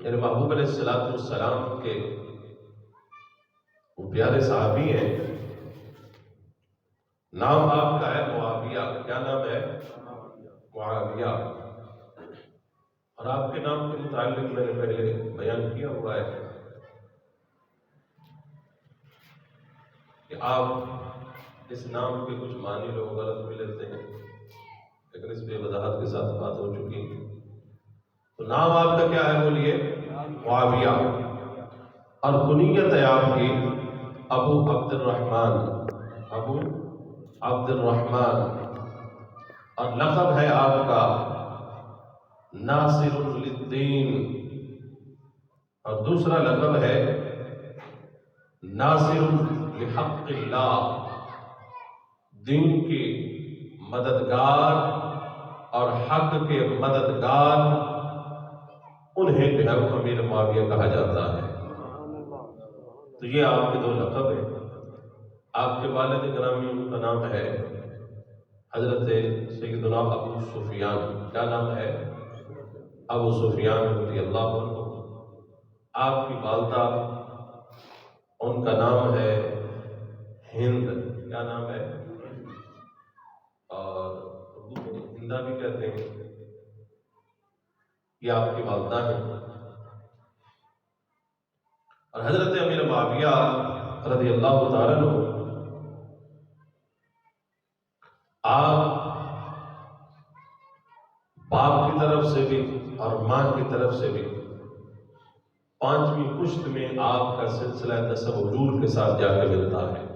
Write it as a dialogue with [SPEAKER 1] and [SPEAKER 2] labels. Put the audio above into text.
[SPEAKER 1] میرے محبوب علیہ الصلوۃ والسلام کے وہ پیارے صحابی ہیں، نام آپ کا ہے معاویہ۔ کیا نام ہے؟ معاویہ۔ اور آپ کے نام کے متعلق میں نے پہلے بیان کیا ہوا ہے کہ آپ اس نام کے کچھ معنی لوگ غلط بھی لیتے ہیں، لیکن اس پہ وضاحت کے ساتھ بات ہو چکی۔ تو نام آپ کا کیا ہے؟ بولیے۔ معاویہ۔ اور کنیت ہے آپ کی ابو عبد الرحمن، ابو عبد الرحمن۔ اور لقب ہے آپ کا ناصر للدین، اور دوسرا لقب ہے ناصر لحق اللہ، دین کی مددگار اور حق کے مددگار، انہیں جو ہے وہ امیر معاویہ کہا جاتا ہے۔ تو یہ آپ کے دو لقب ہیں۔ آپ کے والد گرامی، ان کا نام ہے حضرت سیدنا ابو سفیان۔ کیا نام ہے؟ ابو سفیان رضی اللہ عنہ۔ آپ کی والدہ، ان کا نام ہے ہند۔ کیا نام ہے؟ اور اردو میں ہندا بھی کہتے ہیں۔ یہ آپ کی والدہ ہیں۔ اور حضرت امیر معاویہ رضی اللہ تعالیٰ عنہ، آپ باپ کی طرف سے بھی اور ماں کی طرف سے بھی 5ویں پشت میں آپ کا سلسلہ نسب وجود کے ساتھ جا کے ملتا ہے۔